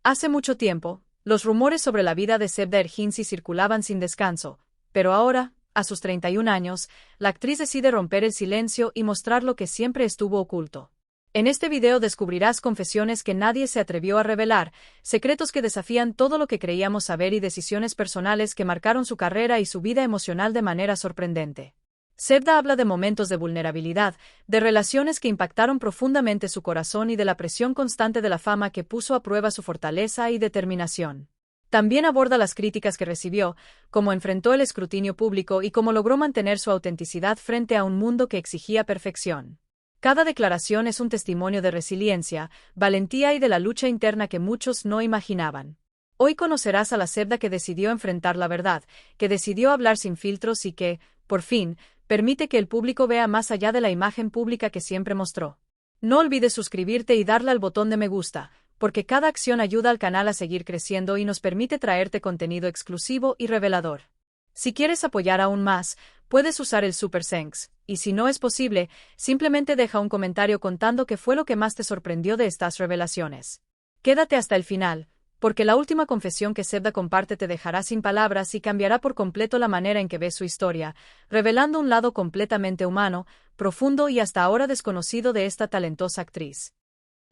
Hace mucho tiempo, los rumores sobre la vida de Sebda Erginci circulaban sin descanso, pero ahora, a sus 31 años, la actriz decide romper el silencio y mostrar lo que siempre estuvo oculto. En este video descubrirás confesiones que nadie se atrevió a revelar, secretos que desafían todo lo que creíamos saber y decisiones personales que marcaron su carrera y su vida emocional de manera sorprendente. Sebda habla de momentos de vulnerabilidad, de relaciones que impactaron profundamente su corazón y de la presión constante de la fama que puso a prueba su fortaleza y determinación. También aborda las críticas que recibió, cómo enfrentó el escrutinio público y cómo logró mantener su autenticidad frente a un mundo que exigía perfección. Cada declaración es un testimonio de resiliencia, valentía y de la lucha interna que muchos no imaginaban. Hoy conocerás a la Sebda que decidió enfrentar la verdad, que decidió hablar sin filtros y que, por fin, permite que el público vea más allá de la imagen pública que siempre mostró. No olvides suscribirte y darle al botón de me gusta, porque cada acción ayuda al canal a seguir creciendo y nos permite traerte contenido exclusivo y revelador. Si quieres apoyar aún más, puedes usar el Super Thanks, y si no es posible, simplemente deja un comentario contando qué fue lo que más te sorprendió de estas revelaciones. Quédate hasta el final, porque la última confesión que Sebda comparte te dejará sin palabras y cambiará por completo la manera en que ves su historia, revelando un lado completamente humano, profundo y hasta ahora desconocido de esta talentosa actriz.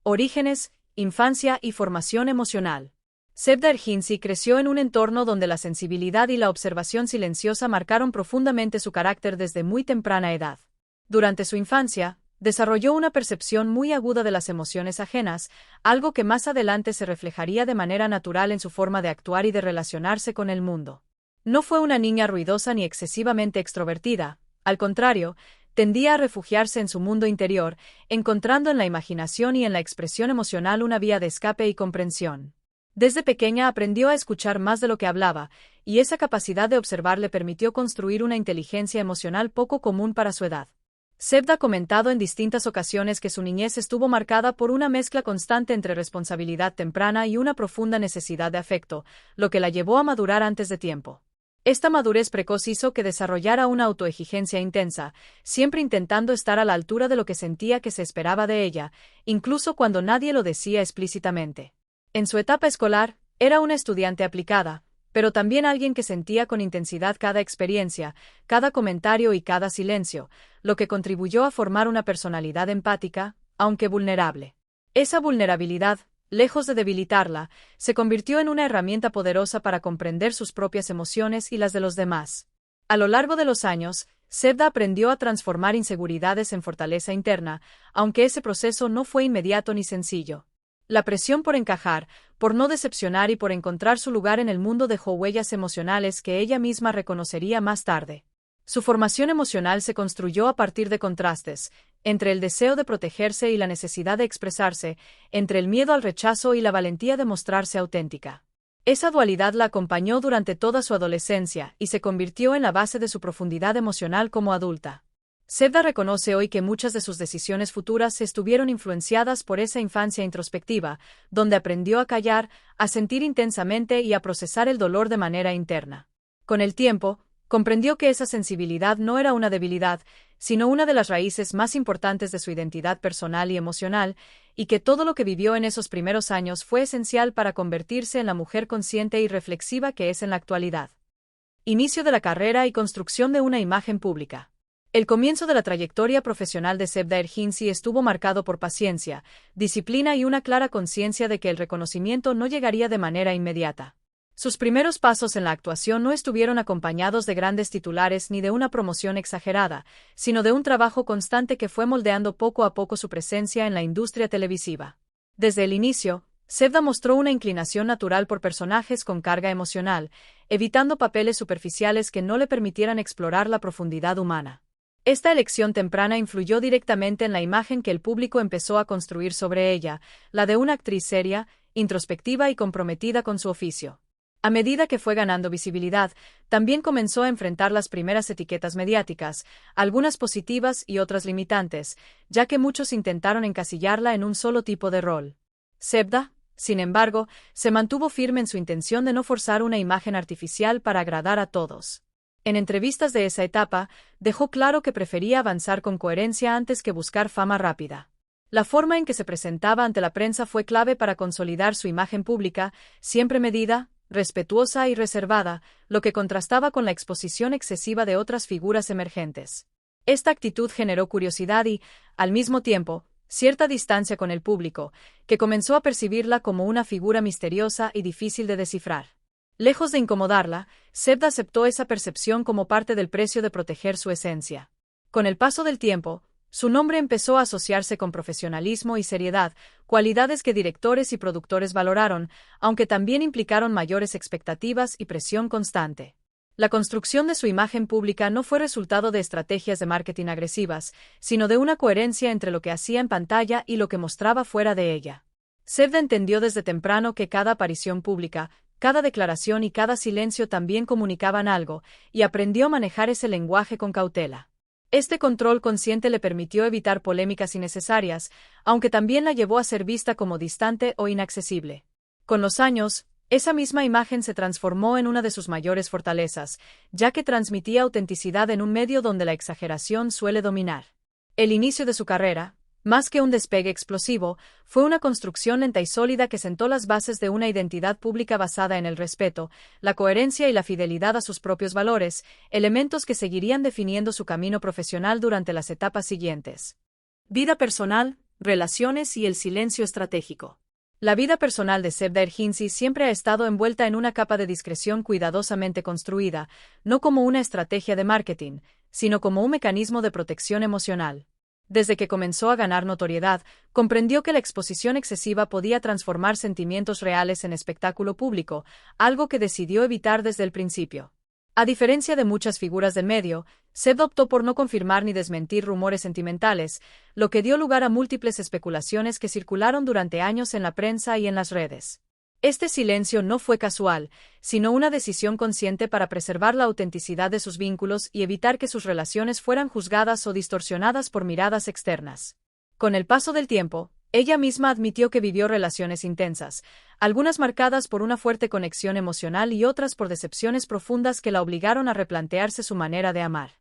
Orígenes, infancia y formación emocional. Sebda Erginci creció en un entorno donde la sensibilidad y la observación silenciosa marcaron profundamente su carácter desde muy temprana edad. Durante su infancia, desarrolló una percepción muy aguda de las emociones ajenas, algo que más adelante se reflejaría de manera natural en su forma de actuar y de relacionarse con el mundo. No fue una niña ruidosa ni excesivamente extrovertida, al contrario, tendía a refugiarse en su mundo interior, encontrando en la imaginación y en la expresión emocional una vía de escape y comprensión. Desde pequeña aprendió a escuchar más de lo que hablaba, y esa capacidad de observar le permitió construir una inteligencia emocional poco común para su edad. Sebda ha comentado en distintas ocasiones que su niñez estuvo marcada por una mezcla constante entre responsabilidad temprana y una profunda necesidad de afecto, lo que la llevó a madurar antes de tiempo. Esta madurez precoz hizo que desarrollara una autoexigencia intensa, siempre intentando estar a la altura de lo que sentía que se esperaba de ella, incluso cuando nadie lo decía explícitamente. En su etapa escolar, era una estudiante aplicada, pero también alguien que sentía con intensidad cada experiencia, cada comentario y cada silencio, lo que contribuyó a formar una personalidad empática, aunque vulnerable. Esa vulnerabilidad, lejos de debilitarla, se convirtió en una herramienta poderosa para comprender sus propias emociones y las de los demás. A lo largo de los años, Sebda aprendió a transformar inseguridades en fortaleza interna, aunque ese proceso no fue inmediato ni sencillo. La presión por encajar, por no decepcionar y por encontrar su lugar en el mundo dejó huellas emocionales que ella misma reconocería más tarde. Su formación emocional se construyó a partir de contrastes, entre el deseo de protegerse y la necesidad de expresarse, entre el miedo al rechazo y la valentía de mostrarse auténtica. Esa dualidad la acompañó durante toda su adolescencia y se convirtió en la base de su profundidad emocional como adulta. Sebda reconoce hoy que muchas de sus decisiones futuras estuvieron influenciadas por esa infancia introspectiva, donde aprendió a callar, a sentir intensamente y a procesar el dolor de manera interna. Con el tiempo, comprendió que esa sensibilidad no era una debilidad, sino una de las raíces más importantes de su identidad personal y emocional, y que todo lo que vivió en esos primeros años fue esencial para convertirse en la mujer consciente y reflexiva que es en la actualidad. Inicio de la carrera y construcción de una imagen pública. El comienzo de la trayectoria profesional de Sebda Erginci estuvo marcado por paciencia, disciplina y una clara conciencia de que el reconocimiento no llegaría de manera inmediata. Sus primeros pasos en la actuación no estuvieron acompañados de grandes titulares ni de una promoción exagerada, sino de un trabajo constante que fue moldeando poco a poco su presencia en la industria televisiva. Desde el inicio, Sebda mostró una inclinación natural por personajes con carga emocional, evitando papeles superficiales que no le permitieran explorar la profundidad humana. Esta elección temprana influyó directamente en la imagen que el público empezó a construir sobre ella, la de una actriz seria, introspectiva y comprometida con su oficio. A medida que fue ganando visibilidad, también comenzó a enfrentar las primeras etiquetas mediáticas, algunas positivas y otras limitantes, ya que muchos intentaron encasillarla en un solo tipo de rol. Sebda, sin embargo, se mantuvo firme en su intención de no forzar una imagen artificial para agradar a todos. En entrevistas de esa etapa, dejó claro que prefería avanzar con coherencia antes que buscar fama rápida. La forma en que se presentaba ante la prensa fue clave para consolidar su imagen pública, siempre medida, respetuosa y reservada, lo que contrastaba con la exposición excesiva de otras figuras emergentes. Esta actitud generó curiosidad y, al mismo tiempo, cierta distancia con el público, que comenzó a percibirla como una figura misteriosa y difícil de descifrar. Lejos de incomodarla, Zebda aceptó esa percepción como parte del precio de proteger su esencia. Con el paso del tiempo, su nombre empezó a asociarse con profesionalismo y seriedad, cualidades que directores y productores valoraron, aunque también implicaron mayores expectativas y presión constante. La construcción de su imagen pública no fue resultado de estrategias de marketing agresivas, sino de una coherencia entre lo que hacía en pantalla y lo que mostraba fuera de ella. Zebda entendió desde temprano que cada aparición pública, cada declaración y cada silencio también comunicaban algo, y aprendió a manejar ese lenguaje con cautela. Este control consciente le permitió evitar polémicas innecesarias, aunque también la llevó a ser vista como distante o inaccesible. Con los años, esa misma imagen se transformó en una de sus mayores fortalezas, ya que transmitía autenticidad en un medio donde la exageración suele dominar. El inicio de su carrera, más que un despegue explosivo, fue una construcción lenta y sólida que sentó las bases de una identidad pública basada en el respeto, la coherencia y la fidelidad a sus propios valores, elementos que seguirían definiendo su camino profesional durante las etapas siguientes. Vida personal, relaciones y el silencio estratégico. La vida personal de Zebda Erginci siempre ha estado envuelta en una capa de discreción cuidadosamente construida, no como una estrategia de marketing, sino como un mecanismo de protección emocional. Desde que comenzó a ganar notoriedad, comprendió que la exposición excesiva podía transformar sentimientos reales en espectáculo público, algo que decidió evitar desde el principio. A diferencia de muchas figuras del medio, Zebda optó por no confirmar ni desmentir rumores sentimentales, lo que dio lugar a múltiples especulaciones que circularon durante años en la prensa y en las redes. Este silencio no fue casual, sino una decisión consciente para preservar la autenticidad de sus vínculos y evitar que sus relaciones fueran juzgadas o distorsionadas por miradas externas. Con el paso del tiempo, ella misma admitió que vivió relaciones intensas, algunas marcadas por una fuerte conexión emocional y otras por decepciones profundas que la obligaron a replantearse su manera de amar.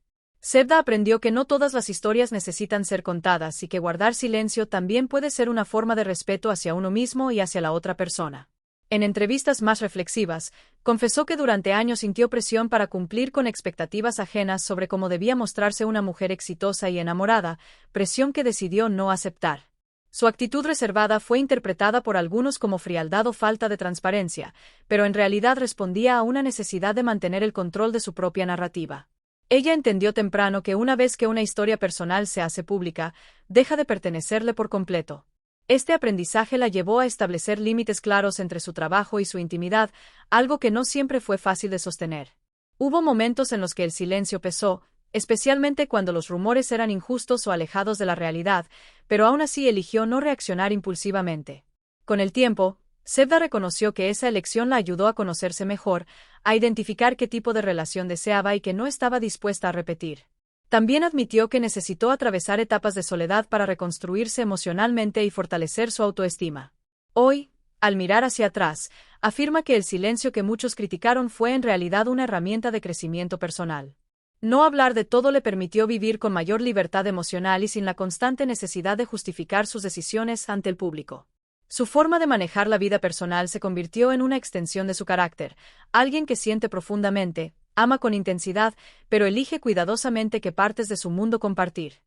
Zebda aprendió que no todas las historias necesitan ser contadas y que guardar silencio también puede ser una forma de respeto hacia uno mismo y hacia la otra persona. En entrevistas más reflexivas, confesó que durante años sintió presión para cumplir con expectativas ajenas sobre cómo debía mostrarse una mujer exitosa y enamorada, presión que decidió no aceptar. Su actitud reservada fue interpretada por algunos como frialdad o falta de transparencia, pero en realidad respondía a una necesidad de mantener el control de su propia narrativa. Ella entendió temprano que una vez que una historia personal se hace pública, deja de pertenecerle por completo. Este aprendizaje la llevó a establecer límites claros entre su trabajo y su intimidad, algo que no siempre fue fácil de sostener. Hubo momentos en los que el silencio pesó, especialmente cuando los rumores eran injustos o alejados de la realidad, pero aún así eligió no reaccionar impulsivamente. Con el tiempo, Zebda reconoció que esa elección la ayudó a conocerse mejor, a identificar qué tipo de relación deseaba y que no estaba dispuesta a repetir. También admitió que necesitó atravesar etapas de soledad para reconstruirse emocionalmente y fortalecer su autoestima. Hoy, al mirar hacia atrás, afirma que el silencio que muchos criticaron fue en realidad una herramienta de crecimiento personal. No hablar de todo le permitió vivir con mayor libertad emocional y sin la constante necesidad de justificar sus decisiones ante el público. Su forma de manejar la vida personal se convirtió en una extensión de su carácter, alguien que siente profundamente, ama con intensidad, pero elige cuidadosamente qué partes de su mundo compartir.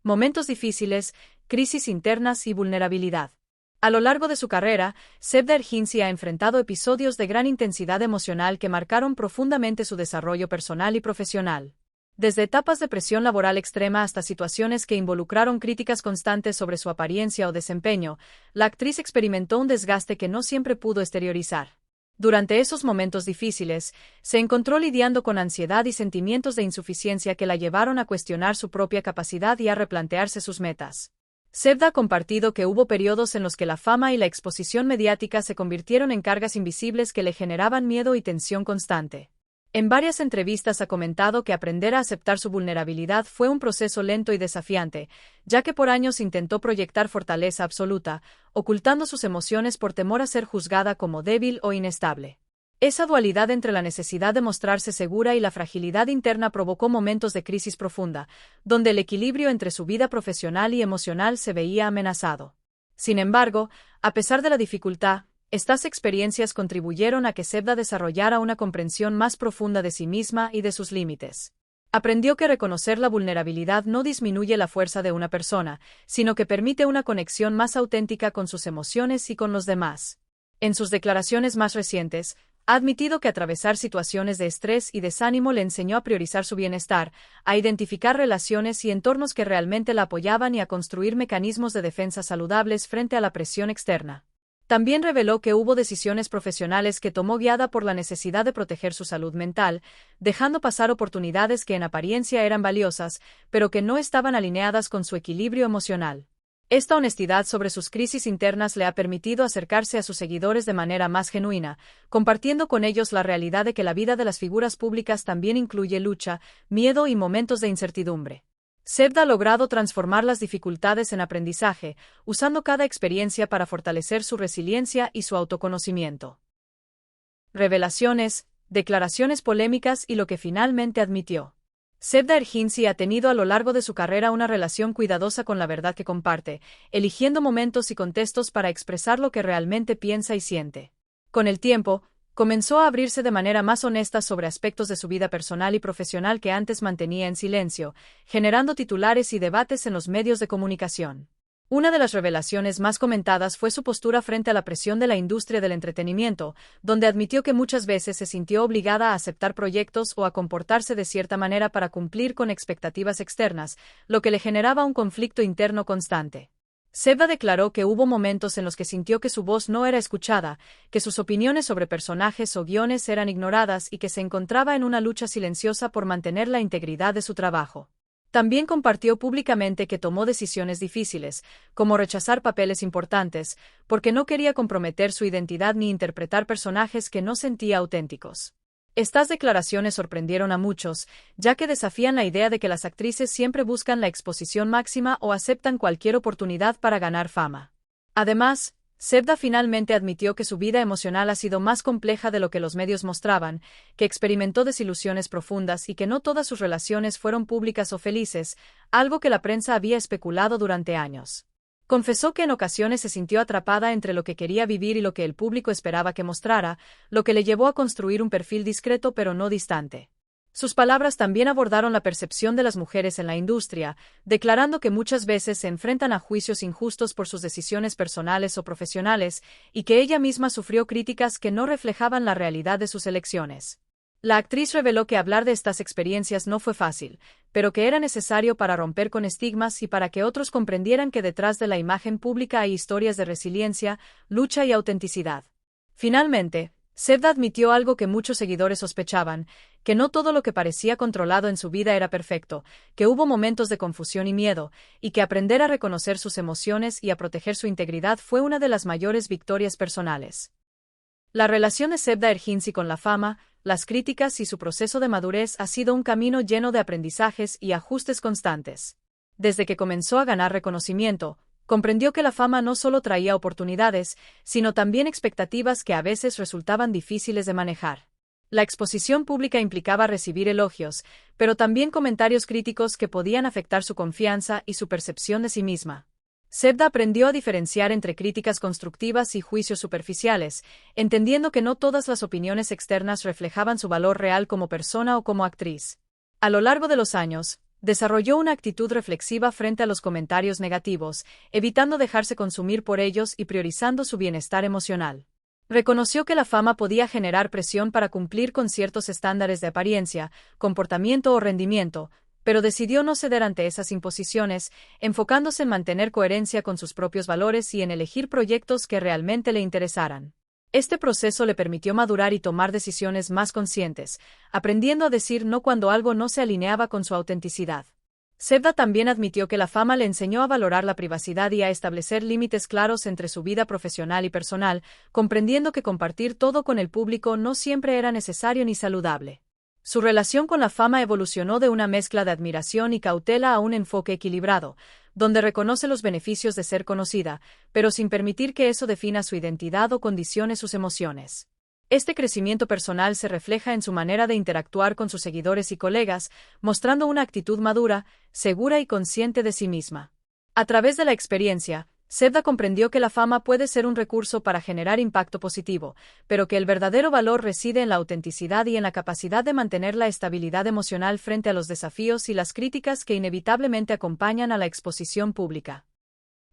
Momentos difíciles, crisis internas y vulnerabilidad. A lo largo de su carrera, Zebda Erginci ha enfrentado episodios de gran intensidad emocional que marcaron profundamente su desarrollo personal y profesional. Desde etapas de presión laboral extrema hasta situaciones que involucraron críticas constantes sobre su apariencia o desempeño, la actriz experimentó un desgaste que no siempre pudo exteriorizar. Durante esos momentos difíciles, se encontró lidiando con ansiedad y sentimientos de insuficiencia que la llevaron a cuestionar su propia capacidad y a replantearse sus metas. Zebda ha compartido que hubo periodos en los que la fama y la exposición mediática se convirtieron en cargas invisibles que le generaban miedo y tensión constante. En varias entrevistas ha comentado que aprender a aceptar su vulnerabilidad fue un proceso lento y desafiante, ya que por años intentó proyectar fortaleza absoluta, ocultando sus emociones por temor a ser juzgada como débil o inestable. Esa dualidad entre la necesidad de mostrarse segura y la fragilidad interna provocó momentos de crisis profunda, donde el equilibrio entre su vida profesional y emocional se veía amenazado. Sin embargo, a pesar de la dificultad, estas experiencias contribuyeron a que Sevda desarrollara una comprensión más profunda de sí misma y de sus límites. Aprendió que reconocer la vulnerabilidad no disminuye la fuerza de una persona, sino que permite una conexión más auténtica con sus emociones y con los demás. En sus declaraciones más recientes, ha admitido que atravesar situaciones de estrés y desánimo le enseñó a priorizar su bienestar, a identificar relaciones y entornos que realmente la apoyaban y a construir mecanismos de defensa saludables frente a la presión externa. También reveló que hubo decisiones profesionales que tomó guiada por la necesidad de proteger su salud mental, dejando pasar oportunidades que en apariencia eran valiosas, pero que no estaban alineadas con su equilibrio emocional. Esta honestidad sobre sus crisis internas le ha permitido acercarse a sus seguidores de manera más genuina, compartiendo con ellos la realidad de que la vida de las figuras públicas también incluye lucha, miedo y momentos de incertidumbre. Sevda ha logrado transformar las dificultades en aprendizaje, usando cada experiencia para fortalecer su resiliencia y su autoconocimiento. Revelaciones, declaraciones polémicas y lo que finalmente admitió. Sevda Ergin ha tenido a lo largo de su carrera una relación cuidadosa con la verdad que comparte, eligiendo momentos y contextos para expresar lo que realmente piensa y siente. Con el tiempo, comenzó a abrirse de manera más honesta sobre aspectos de su vida personal y profesional que antes mantenía en silencio, generando titulares y debates en los medios de comunicación. Una de las revelaciones más comentadas fue su postura frente a la presión de la industria del entretenimiento, donde admitió que muchas veces se sintió obligada a aceptar proyectos o a comportarse de cierta manera para cumplir con expectativas externas, lo que le generaba un conflicto interno constante. Sevda declaró que hubo momentos en los que sintió que su voz no era escuchada, que sus opiniones sobre personajes o guiones eran ignoradas y que se encontraba en una lucha silenciosa por mantener la integridad de su trabajo. También compartió públicamente que tomó decisiones difíciles, como rechazar papeles importantes, porque no quería comprometer su identidad ni interpretar personajes que no sentía auténticos. Estas declaraciones sorprendieron a muchos, ya que desafían la idea de que las actrices siempre buscan la exposición máxima o aceptan cualquier oportunidad para ganar fama. Además, Sevda finalmente admitió que su vida emocional ha sido más compleja de lo que los medios mostraban, que experimentó desilusiones profundas y que no todas sus relaciones fueron públicas o felices, algo que la prensa había especulado durante años. Confesó que en ocasiones se sintió atrapada entre lo que quería vivir y lo que el público esperaba que mostrara, lo que le llevó a construir un perfil discreto pero no distante. Sus palabras también abordaron la percepción de las mujeres en la industria, declarando que muchas veces se enfrentan a juicios injustos por sus decisiones personales o profesionales, y que ella misma sufrió críticas que no reflejaban la realidad de sus elecciones. La actriz reveló que hablar de estas experiencias no fue fácil, pero que era necesario para romper con estigmas y para que otros comprendieran que detrás de la imagen pública hay historias de resiliencia, lucha y autenticidad. Finalmente, Sevda admitió algo que muchos seguidores sospechaban, que no todo lo que parecía controlado en su vida era perfecto, que hubo momentos de confusión y miedo, y que aprender a reconocer sus emociones y a proteger su integridad fue una de las mayores victorias personales. La relación de Sevda Ergin con la fama, las críticas y su proceso de madurez ha sido un camino lleno de aprendizajes y ajustes constantes. Desde que comenzó a ganar reconocimiento, comprendió que la fama no solo traía oportunidades, sino también expectativas que a veces resultaban difíciles de manejar. La exposición pública implicaba recibir elogios, pero también comentarios críticos que podían afectar su confianza y su percepción de sí misma. Sevda aprendió a diferenciar entre críticas constructivas y juicios superficiales, entendiendo que no todas las opiniones externas reflejaban su valor real como persona o como actriz. A lo largo de los años, desarrolló una actitud reflexiva frente a los comentarios negativos, evitando dejarse consumir por ellos y priorizando su bienestar emocional. Reconoció que la fama podía generar presión para cumplir con ciertos estándares de apariencia, comportamiento o rendimiento, pero decidió no ceder ante esas imposiciones, enfocándose en mantener coherencia con sus propios valores y en elegir proyectos que realmente le interesaran. Este proceso le permitió madurar y tomar decisiones más conscientes, aprendiendo a decir no cuando algo no se alineaba con su autenticidad. Sevda también admitió que la fama le enseñó a valorar la privacidad y a establecer límites claros entre su vida profesional y personal, comprendiendo que compartir todo con el público no siempre era necesario ni saludable. Su relación con la fama evolucionó de una mezcla de admiración y cautela a un enfoque equilibrado, donde reconoce los beneficios de ser conocida, pero sin permitir que eso defina su identidad o condicione sus emociones. Este crecimiento personal se refleja en su manera de interactuar con sus seguidores y colegas, mostrando una actitud madura, segura y consciente de sí misma. A través de la experiencia, Zebda comprendió que la fama puede ser un recurso para generar impacto positivo, pero que el verdadero valor reside en la autenticidad y en la capacidad de mantener la estabilidad emocional frente a los desafíos y las críticas que inevitablemente acompañan a la exposición pública.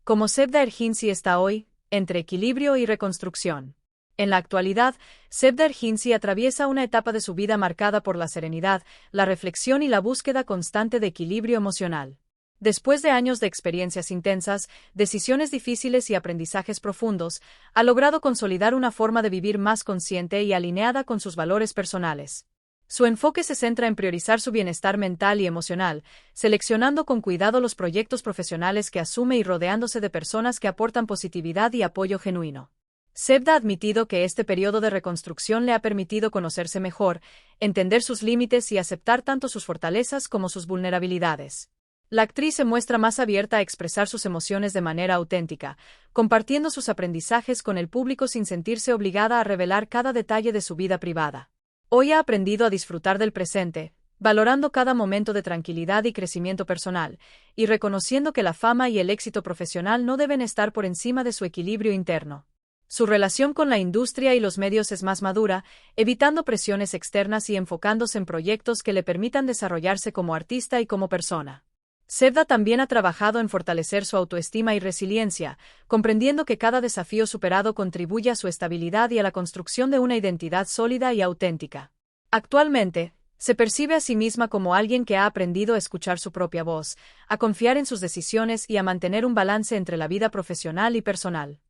Como Zebda Erginci está hoy, entre equilibrio y reconstrucción. En la actualidad, Zebda Erginci atraviesa una etapa de su vida marcada por la serenidad, la reflexión y la búsqueda constante de equilibrio emocional. Después de años de experiencias intensas, decisiones difíciles y aprendizajes profundos, ha logrado consolidar una forma de vivir más consciente y alineada con sus valores personales. Su enfoque se centra en priorizar su bienestar mental y emocional, seleccionando con cuidado los proyectos profesionales que asume y rodeándose de personas que aportan positividad y apoyo genuino. Zebda ha admitido que este periodo de reconstrucción le ha permitido conocerse mejor, entender sus límites y aceptar tanto sus fortalezas como sus vulnerabilidades. La actriz se muestra más abierta a expresar sus emociones de manera auténtica, compartiendo sus aprendizajes con el público sin sentirse obligada a revelar cada detalle de su vida privada. Hoy ha aprendido a disfrutar del presente, valorando cada momento de tranquilidad y crecimiento personal, y reconociendo que la fama y el éxito profesional no deben estar por encima de su equilibrio interno. Su relación con la industria y los medios es más madura, evitando presiones externas y enfocándose en proyectos que le permitan desarrollarse como artista y como persona. Zebda también ha trabajado en fortalecer su autoestima y resiliencia, comprendiendo que cada desafío superado contribuye a su estabilidad y a la construcción de una identidad sólida y auténtica. Actualmente, se percibe a sí misma como alguien que ha aprendido a escuchar su propia voz, a confiar en sus decisiones y a mantener un balance entre la vida profesional y personal.